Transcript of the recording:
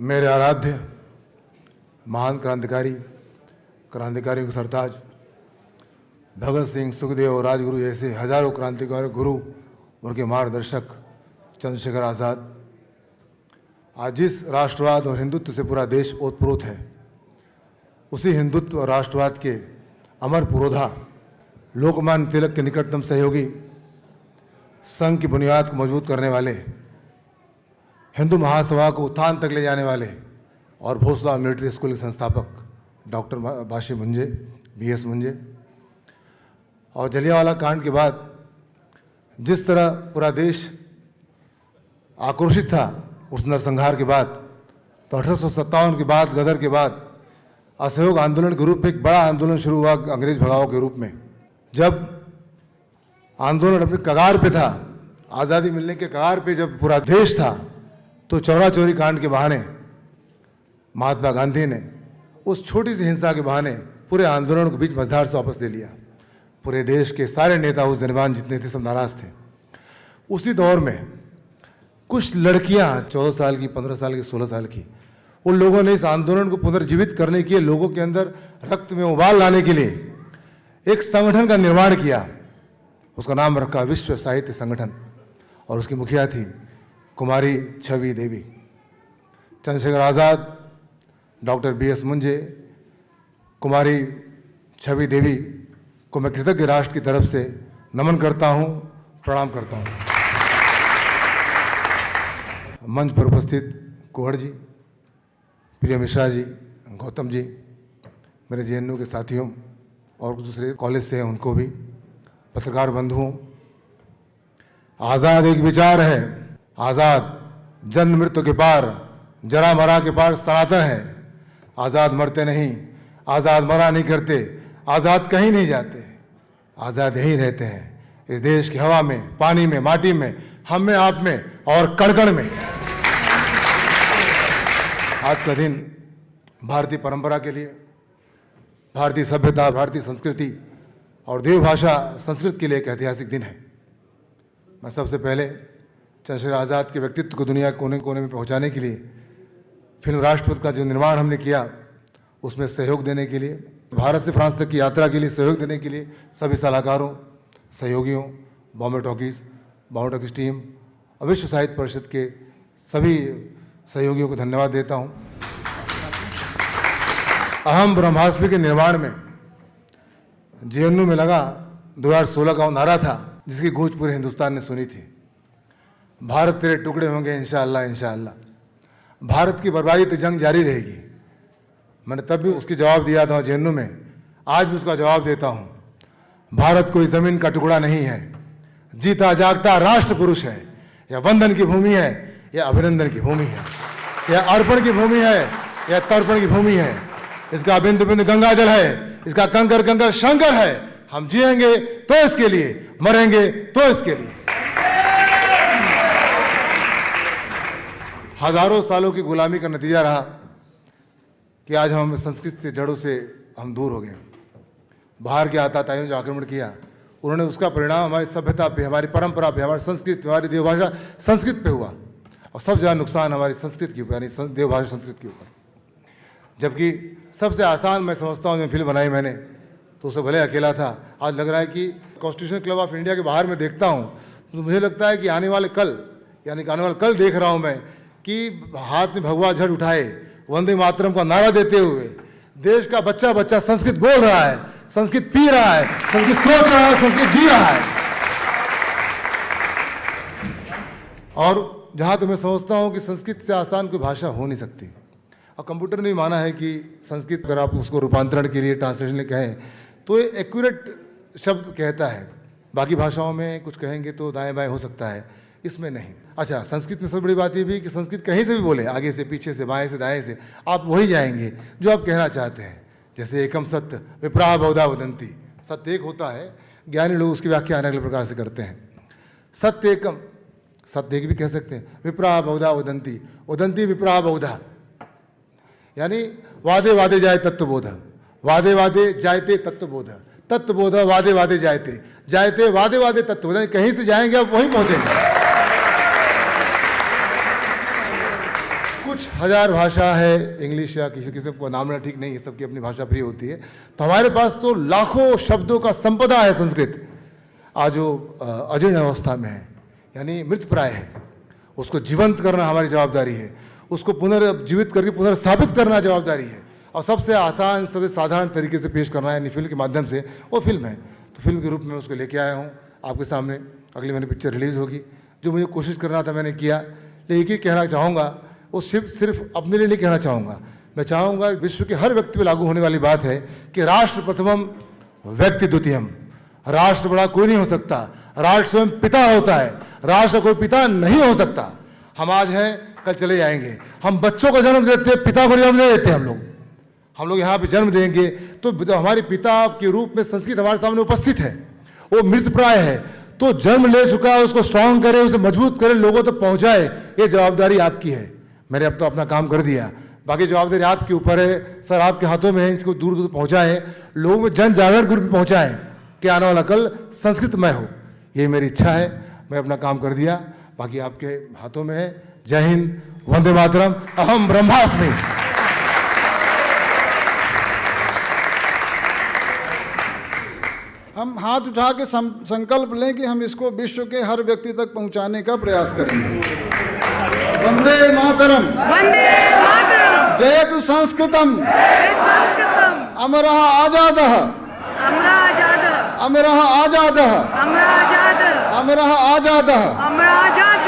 मेरे आराध्य महान क्रांतिकारियों के सरताज भगत सिंह, सुखदेव और राजगुरु जैसे हजारों क्रांतिकारी गुरु, उनके मार्गदर्शक चंद्रशेखर आज़ाद, आज जिस राष्ट्रवाद और हिंदुत्व से पूरा देश ओतप्रोत है, उसी हिंदुत्व और राष्ट्रवाद के अमर पुरोधा लोकमान्य तिलक के निकटतम सहयोगी, संघ की बुनियाद को मजबूत करने वाले, हिंदू महासभा को उत्थान तक ले जाने वाले और भोसला मिलिट्री स्कूल के संस्थापक डॉक्टर बाशी मुंजे, BS मुंजे, और जलियांवाला कांड के बाद जिस तरह पूरा देश आक्रोशित था उस नरसंहार के बाद, तो 1857 के बाद, गदर के बाद असहयोग आंदोलन के रूप में एक बड़ा आंदोलन शुरू हुआ अंग्रेज भगाओ के रूप में। जब आंदोलन अपनी कगार पे था, आज़ादी मिलने के कगार पे जब पूरा देश था, तो चौरा चौरी कांड के बहाने महात्मा गांधी ने उस छोटी सी हिंसा के बहाने पूरे आंदोलन को बीच मझधार से वापस ले लिया। पूरे देश के सारे नेता उस निर्माण जितने थे सब नाराज थे। उसी दौर में कुछ लड़कियां 14 साल की, 15 साल की, 16 साल की, उन लोगों ने इस आंदोलन को पुनर्जीवित करने के लिए, लोगों के अंदर रक्त में उबाल लाने के लिए एक संगठन का निर्माण किया। उसका नाम रखा विश्व साहित्य संगठन, और उसकी मुखिया थी कुमारी छवि देवी। चंद्रशेखर आज़ाद, डॉक्टर BS मुंजे, कुमारी छवि देवी को मैं कृतज्ञ राष्ट्र की तरफ से नमन करता हूं, प्रणाम करता हूं। मंच पर उपस्थित कुहड़ जी, प्रिय मिश्रा जी, गौतम जी, मेरे JNU के साथियों और दूसरे कॉलेज से हैं उनको भी, पत्रकार बंधुओं, आज़ाद एक विचार है, आज़ाद जन्म मृत्यु के पार, जरा मरा के पार सनातन है। आज़ाद मरते नहीं, आज़ाद मरा नहीं करते, आज़ाद कहीं नहीं जाते, आज़ाद यहीं रहते हैं इस देश की हवा में, पानी में, माटी में, हम में, आप में और कण कण में। आज का दिन भारतीय परंपरा के लिए, भारतीय सभ्यता, भारतीय संस्कृति और देवभाषा संस्कृत के लिए एक ऐतिहासिक दिन है। मैं सबसे पहले चंद्रशेखर आज़ाद के व्यक्तित्व को दुनिया के कोने कोने में पहुंचाने के लिए, फिल्म राष्ट्रपति का जो निर्माण हमने किया उसमें सहयोग देने के लिए, भारत से फ्रांस तक की यात्रा के लिए सहयोग देने के लिए सभी सलाहकारों, सहयोगियों, बॉम्बे टॉकीज़ टीम और विश्व साहित्य परिषद के सभी सहयोगियों को धन्यवाद देता हूँ। अहम ब्रह्मास्मि के निर्माण में JNU में लगा 2016 का वो नारा था जिसकी गूंज पूरे हिंदुस्तान ने सुनी थी, भारत तेरे टुकड़े होंगे इंशाअल्लाह इंशाअल्लाह। भारत की बर्बादी तो जंग जारी रहेगी। मैंने तब भी उसकी जवाब दिया था JNU में, आज भी उसका जवाब देता हूँ, भारत कोई ज़मीन का टुकड़ा नहीं है, जीता जागता राष्ट्र पुरुष है। यह वंदन की भूमि है, यह अभिनंदन की भूमि है, यह अर्पण की भूमि है, यह तर्पण की भूमि है। इसका बिंदु बिंदु गंगा जल है, इसका कंकर कंकर शंकर है। हम जिएंगे तो इसके लिए, मरेंगे तो इसके लिए। हजारों सालों की गुलामी का नतीजा रहा कि आज हम संस्कृत से, जड़ों से हम दूर हो गए। बाहर के आताताइयों ने जो आक्रमण किया, उन्होंने उसका परिणाम हमारी सभ्यता पे, हमारी परंपरा पे, हमारी संस्कृत, हमारी देवभाषा संस्कृत पे हुआ, और सबसे ज़्यादा नुकसान हमारी संस्कृत के ऊपर, यानी देवभाषा संस्कृत के ऊपर। जबकि सबसे आसान मैं समझता हूँ, जब फिल्म बनाई मैंने तो उसे भले अकेला था, आज लग रहा है कि कॉन्स्टिट्यूशन क्लब ऑफ इंडिया के बाहर में देखता हूँ तो मुझे लगता है कि आने वाले कल, यानी कि आने वाले कल देख रहा हूँ मैं कि हाथ में भगवा झंडा उठाए, वंदे मातरम का नारा देते हुए देश का बच्चा बच्चा संस्कृत बोल रहा है, संस्कृत पी रहा है, संस्कृत सोच रहा है, संस्कृत जी रहा है। और जहाँ तो मैं समझता हूँ कि संस्कृत से आसान कोई भाषा हो नहीं सकती, और कंप्यूटर ने भी माना है कि संस्कृत अगर आप उसको रूपांतरण के लिए, ट्रांसलेशन के कहें तो ये एक्यूरेट शब्द कहता है। बाकी भाषाओं में कुछ कहेंगे तो दाएं बाएं हो सकता है, इसमें नहीं। अच्छा, संस्कृत में सबसे बड़ी बात ये भी कि संस्कृत कहीं से भी बोले, आगे से, पीछे से, बाएं से, दाएं से, आप वही जाएंगे जो आप कहना चाहते हैं। जैसे एकम सत्य विप्रा बहुधा वदंती, सत्य एक होता है, ज्ञानी लोग उसकी व्याख्या अलग अलग प्रकार से करते हैं। सत्य एकम, सत्य एक भी कह सकते हैं, विप्रा बहुधा वदंती, वदंती विप्रा बहुधा, यानी वादे वादे जाए तत्वबोध, वादे वादे जायते तत्वबोध, तत्वबोध वादे वादे जायते, जायते वादे वादे तत्वबोध। कहीं से जाएंगे आप वहीं पहुंचेंगे। कुछ हजार भाषा है, इंग्लिश या किसी किसी को नाम लेना ठीक नहीं है, सबकी अपनी भाषा प्रिय होती है, तो हमारे पास तो लाखों शब्दों का संपदा है संस्कृत, आज जो अजीर्ण अवस्था में है, यानी मृतप्राय है, उसको जीवंत करना हमारी जवाबदारी है, उसको पुनर्जीवित करके पुनर्स्थापित करना जवाबदारी है, और सबसे आसान सबसे साधारण तरीके से पेश करना है यानी फिल्म के माध्यम से, वो फिल्म है। तो फिल्म के रूप में उसको लेके आया हूँ आपके सामने। अगली महीने पिक्चर रिलीज़ होगी। जो मुझे कोशिश करना था मैंने किया, लेकिन एक ही कहना चाहूँगा, वो सिर्फ अपने लिए नहीं कहना चाहूँगा, मैं चाहूँगा विश्व के हर व्यक्ति पर लागू होने वाली बात है कि राष्ट्र प्रथमम व्यक्ति द्वितीयम। राष्ट्र बड़ा कोई नहीं हो सकता, राष्ट्र स्वयं पिता होता है, राष्ट्र कोई पिता नहीं हो सकता। हम आज हैं, कल चले जाएंगे। हम बच्चों को जन्म देते हैं, पिता को जन्म नहीं देते। हम लोग यहाँ पे जन्म देंगे तो हमारे पिता के रूप में संस्कृत हमारे सामने उपस्थित है, वो मृतप्राय है, तो जन्म ले चुका है, उसको स्ट्रांग करें, उसे मजबूत करें, लोगों तक पहुँचाए, ये जवाबदारी आपकी है। मैंने अब तो अपना काम कर दिया, बाकी जवाबदारी आपके ऊपर है सर, आपके हाथों में है। इसको दूर दूर पहुँचाएँ, लोगों में जन जागरण के रूप में पहुँचाएँ कि आने वाला कल संस्कृतमय हो। ये मेरी इच्छा है, मैं अपना काम कर दिया, बाकी आपके हाथों में है। जय हिंद, वंदे मातरम, अहम ब्रह्मास्मि। हम हाथ उठा के संकल्प लें कि हम इसको विश्व के हर व्यक्ति तक पहुंचाने का प्रयास करेंगे। वंदे मातरम, वंदे मातरम, जयतु संस्कृतम, अमरः आजादः, अमरा आजाद, अमरः आजादः, अमरा आजाद, अमरः आजादः, अमरा आजाद।